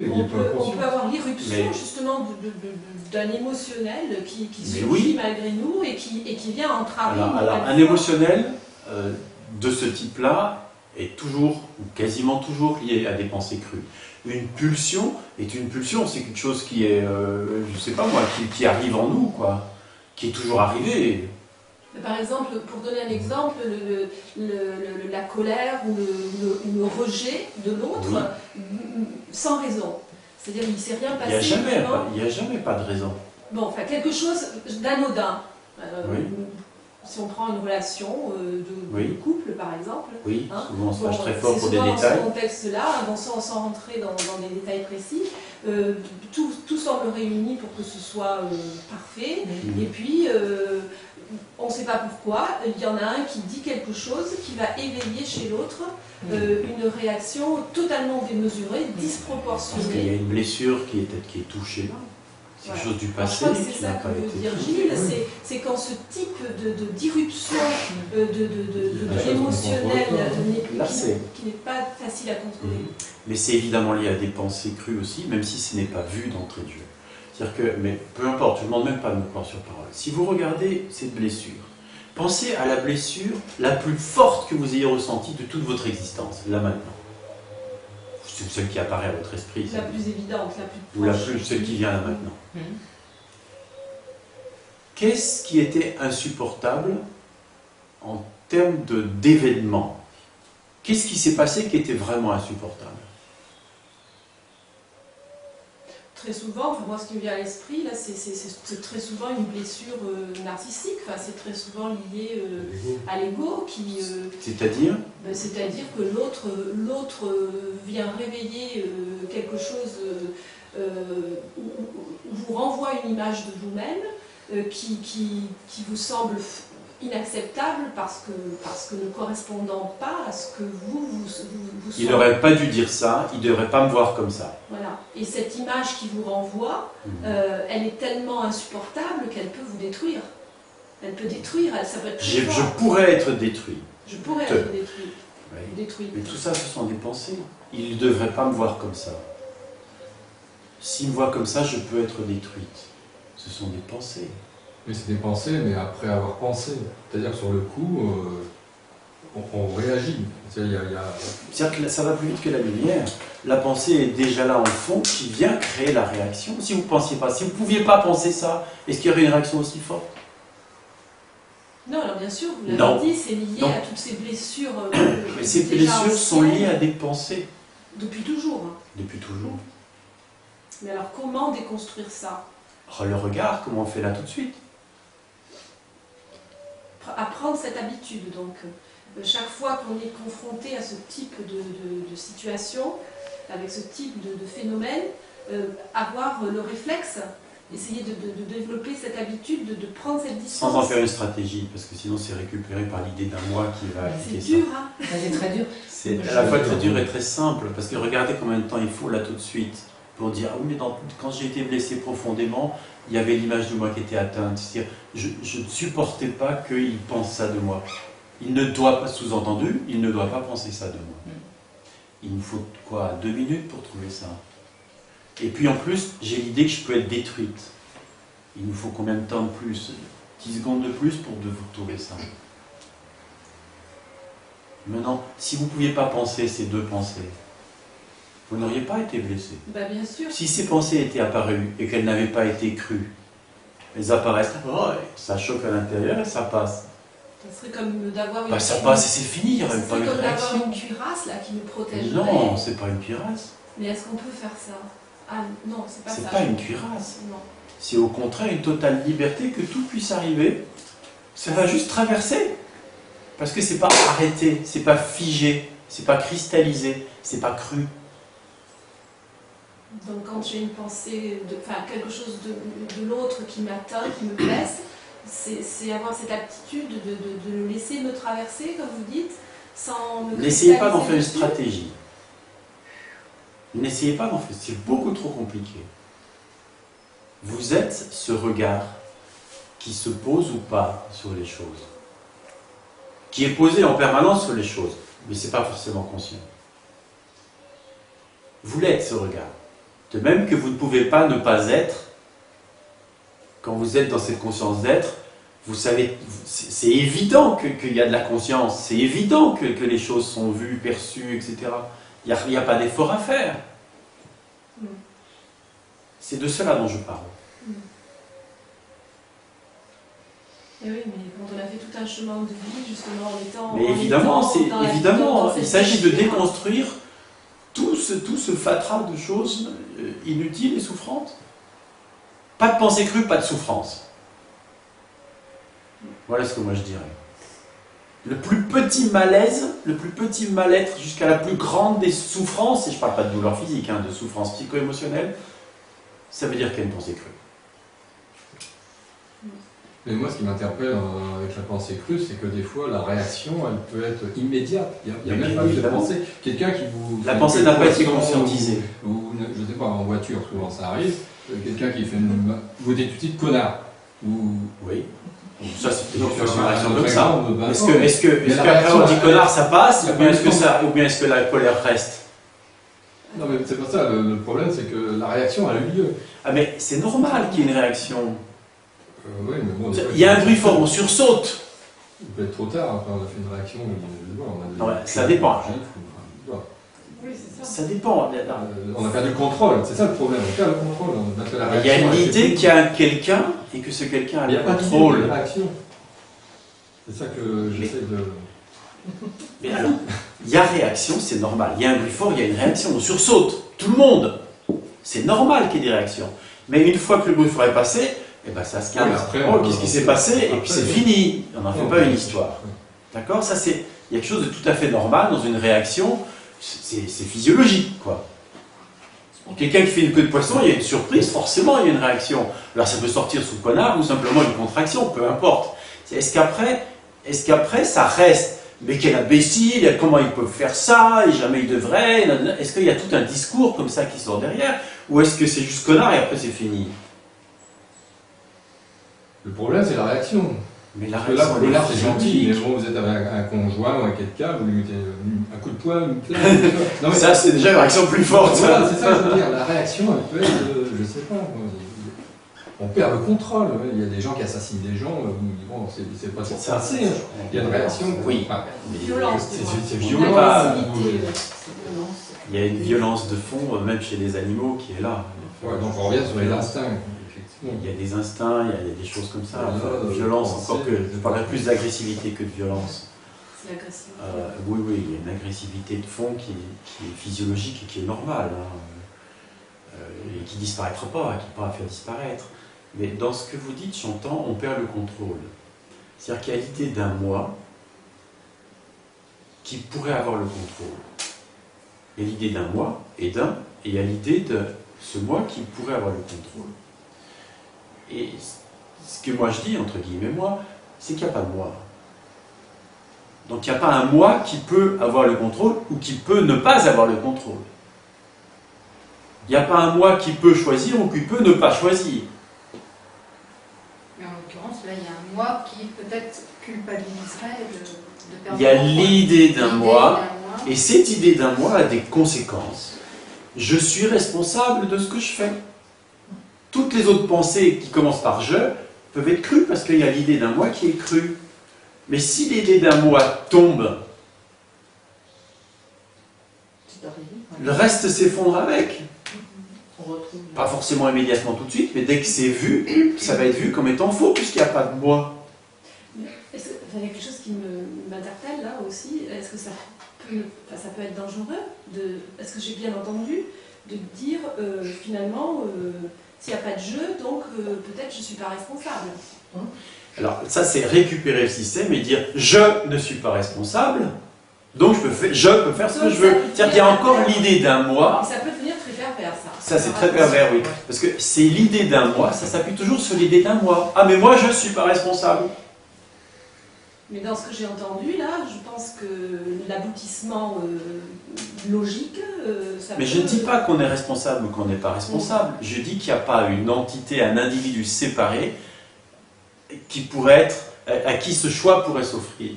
On peut avoir l'irruption justement d'un émotionnel qui surgit malgré nous et qui vient entraver. Alors un émotionnel de ce type-là est toujours, ou quasiment toujours lié à des pensées crues. Une pulsion est une pulsion, c'est quelque chose qui est, je sais pas moi, qui arrive en nous, quoi, qui est toujours arrivé. Par exemple, pour donner un exemple, la colère ou le rejet de l'autre, sans raison. C'est-à-dire qu'il ne s'est rien passé. Il n'y a jamais pas de raison. Bon, enfin, quelque chose d'anodin. Si on prend une relation de couple, par exemple. Oui, souvent on se fâche très fort pour des détails. Dans ce contexte-là, sans rentrer dans des détails précis, tout semble réuni pour que ce soit parfait. Et puis, on ne sait pas pourquoi, il y en a un qui dit quelque chose qui va éveiller chez l'autre une réaction totalement démesurée, disproportionnée. Parce qu'il y a une blessure qui est touchée là. C'est quelque chose du passé qui n'a pas été dire Gilles, c'est quand ce type d'irruption émotionnelle qui n'est pas facile à contrôler. Mais c'est évidemment lié à des pensées crues aussi, même si ce n'est pas vu d'entrée de jeu. C'est-à-dire que, mais peu importe, je ne demande même pas de me croire sur parole. Si vous regardez cette blessure, pensez à la blessure la plus forte que vous ayez ressentie de toute votre existence, là maintenant. C'est celle qui apparaît à votre esprit. La plus évidente, la plus proche. Ou celle qui vient là maintenant. Qu'est-ce qui était insupportable en termes d'événements? Qu'est-ce qui s'est passé qui était vraiment insupportable? Très souvent, moi ce qui me vient à l'esprit, là, c'est très souvent une blessure narcissique, enfin, c'est très souvent lié à l'ego qui... C'est-à-dire C'est-à-dire que l'autre vient réveiller quelque chose, vous renvoie une image de vous-même qui vous semble inacceptable parce que ne correspondant pas à ce que vous Il n'aurait pas dû dire ça, il ne devrait pas me voir comme ça. Voilà. Et cette image qui vous renvoie, elle est tellement insupportable qu'elle peut vous détruire. Elle peut détruire, ça peut être très fort. Je pourrais être détruit. Je pourrais être détruit. Oui. Détruit. Mais tout ça, ce sont des pensées. Il ne devrait pas me voir comme ça. S'il me voit comme ça, je peux être détruite. Ce sont des pensées. Mais c'est des pensées, mais après avoir pensé. C'est-à-dire sur le coup, on réagit. C'est-à-dire que ça va plus vite que la lumière. La pensée est déjà là en fond, qui vient créer la réaction. Si vous ne pensiez pas, si vous ne pouviez pas penser ça, est-ce qu'il y aurait une réaction aussi forte? Non, alors bien sûr, vous l'avez dit, c'est lié à toutes ces blessures. Mais ces blessures sont liées à des pensées. Depuis toujours. Depuis toujours. Mais alors comment déconstruire ça? Le regard, comment on fait là tout de suite? Apprendre cette habitude, donc. Chaque fois qu'on est confronté à ce type de situation, avec ce type de phénomène, avoir le réflexe, essayer de développer cette habitude, de prendre cette distance. Sans en faire une stratégie, parce que sinon c'est récupéré par l'idée d'un moi qui va appliquer ça. C'est dur, hein? C'est très dur. C'est à la fois très dur et très simple, parce que regardez combien de temps il faut là tout de suite pour dire « Ah oui, mais quand j'ai été blessé profondément, il y avait l'image de moi qui était atteinte. » C'est-à-dire, je ne supportais pas qu'il pense ça de moi. Il ne doit pas, sous-entendu, il ne doit pas penser ça de moi. Il nous faut quoi, 2 minutes pour trouver ça? Et puis en plus, j'ai l'idée que je peux être détruite. Il nous faut combien de temps de plus? 10 secondes de plus pour trouver ça. Maintenant, si vous ne pouviez pas penser ces 2 pensées, vous n'auriez pas été blessé. Bah, bien sûr. Si ces pensées étaient apparues et qu'elles n'avaient pas été crues, elles apparaissent, ça choque à l'intérieur et ça passe. Ça serait comme d'avoir une... ça passe et c'est fini, il n'y aurait pas eu de réaction. C'est comme d'avoir une cuirasse là, qui nous protège. Non, c'est pas une cuirasse. Mais est-ce qu'on peut faire ça? Ah non, c'est pas ça. C'est pas une cuirasse. Non. C'est au contraire une totale liberté que tout puisse arriver. Ça va juste traverser. Parce que c'est pas arrêté, c'est pas figé, c'est pas cristallisé, c'est pas cru. Donc quand j'ai une pensée, quelque chose de l'autre qui m'atteint, qui me blesse, c'est avoir cette aptitude de le laisser me traverser, comme vous dites, sans me... N'essayez pas d'en faire une stratégie. N'essayez pas d'en faire, c'est beaucoup trop compliqué. Vous êtes ce regard qui se pose ou pas sur les choses, qui est posé en permanence sur les choses, mais ce n'est pas forcément conscient. Vous l'êtes ce regard. De même que vous ne pouvez pas ne pas être, quand vous êtes dans cette conscience d'être, vous savez, c'est évident qu'il y a de la conscience, c'est évident que les choses sont vues, perçues, etc. Il n'y a pas d'effort à faire. C'est de cela dont je parle. Et oui, mais quand on a fait tout un chemin de vie, justement, en étant... Mais évidemment, il s'agit de déconstruire tout ce fatras de choses inutiles et souffrantes. Pas de pensée crue, pas de souffrance. Voilà ce que moi je dirais. Le plus petit malaise, le plus petit mal-être, jusqu'à la plus grande des souffrances, et je ne parle pas de douleur physique, de souffrance psycho-émotionnelle, ça veut dire qu'il y a une pensée crue. Mais moi, ce qui m'interpelle avec la pensée crue, c'est que des fois, la réaction, elle peut être immédiate. Il n'y a même pas eu de pensée. Quelqu'un qui vous... La pensée n'a pas été conscientisée. Ou, je ne sais pas, en voiture, souvent ça arrive, quelqu'un qui fait une... Vous dites tout de suite connard. Ou... Oui. Ça, c'est une réaction réaction comme ça. ben, Est-ce qu'après on dit connard, ça passe, ou bien est-ce que la colère reste? Non, mais c'est pas ça. Le problème, c'est que la réaction, elle a eu lieu. Ah, mais c'est normal qu'il y ait une réaction. Oui, mais bon, Il y a un bruit fort, on sursaute. Il peut être trop tard, après on a fait une réaction. Ça dépend. Oui, c'est ça. Ça dépend. On a perdu le contrôle, c'est ça le problème, on perd le contrôle. Il y a l'idée qu'il y a quelqu'un et que ce quelqu'un a le contrôle. Il y a réaction. C'est ça que j'essaie de... Mais alors, il y a réaction, c'est normal. Il y a un bruit fort, il y a une réaction, on sursaute. Tout le monde. C'est normal qu'il y ait des réactions. Mais une fois que le bruit fort est passé, eh ben ça se calme. Oh, qu'est-ce qui s'est passé? Et puis c'est fini. On n'en fait pas une histoire. D'accord? Ça, il y a quelque chose de tout à fait normal dans une réaction. C'est physiologique, quoi. Quelqu'un qui fait une queue de poisson, il y a une surprise, forcément il y a une réaction. Alors ça peut sortir sous connard ou simplement une contraction, peu importe. Est-ce qu'après ça reste? Mais quel imbécile, comment ils peuvent faire ça, et jamais ils devraient. Est-ce qu'il y a tout un discours comme ça qui sort derrière? Ou est-ce que c'est juste connard et après c'est fini? Le problème, c'est la réaction. Mais la réaction, réaction, c'est gentil, mais bon, vous êtes avec un conjoint ou avec quelqu'un, vous lui mettez un coup de poing, une claque. Non, mais ça, c'est déjà une réaction plus forte. Voilà, c'est ça que je veux dire. La réaction, elle peut être, je sais pas, on perd le contrôle. Il y a des gens qui assassinent des gens, bon, c'est pas pour passer. Il y a une réaction. Oui. Violence. C'est violent. Il y a une violence de fond, même chez les animaux, qui est là. Ouais, donc on revient sur les instincts. Il y a des instincts, il y a des choses comme ça. Violence, encore que je parlerais plus d'agressivité que de violence. C'est l'agressivité. Oui, il y a une agressivité de fond qui est physiologique et qui est normale, et qui ne disparaîtra pas, qui ne pourra pas faire disparaître. Mais dans ce que vous dites, j'entends, on perd le contrôle. C'est-à-dire qu'il y a l'idée d'un moi qui pourrait avoir le contrôle. Il y a l'idée d'un moi et il y a l'idée de ce moi qui pourrait avoir le contrôle. Et ce que moi je dis, entre guillemets moi, c'est qu'il n'y a pas de moi. Donc il n'y a pas un moi qui peut avoir le contrôle ou qui peut ne pas avoir le contrôle. Il n'y a pas un moi qui peut choisir ou qui peut ne pas choisir. Mais en l'occurrence, là, il y a un moi qui peut-être culpabiliserait de perdre. Il y a l'idée d'un moi, et cette idée d'un moi a des conséquences. Je suis responsable de ce que je fais. Toutes les autres pensées qui commencent par « je » peuvent être crues parce qu'il y a l'idée d'un moi qui est crue. Mais si l'idée d'un moi tombe, le reste s'effondre avec. Pas forcément immédiatement tout de suite, mais dès que c'est vu, ça va être vu comme étant faux puisqu'il n'y a pas de moi. Il y a quelque chose qui m'interpelle là aussi. Est-ce que ça peut être dangereux est-ce que j'ai bien entendu de dire finalement s'il n'y a pas de jeu, donc peut-être je ne suis pas responsable. Alors ça c'est récupérer le système et dire je ne suis pas responsable, donc je peux faire ce que je veux. C'est-à-dire qu'il y a encore l'idée d'un moi. Et ça peut devenir très pervers ça. Ça c'est très pervers, oui. Parce que c'est l'idée d'un moi, ça s'appuie toujours sur l'idée d'un moi. Ah mais moi je ne suis pas responsable. Mais dans ce que j'ai entendu là, je pense que l'aboutissement logique, ça Mais je ne dis pas qu'on est responsable ou qu'on n'est pas responsable. Je dis qu'il n'y a pas une entité, un individu séparé qui pourrait être, à qui ce choix pourrait s'offrir.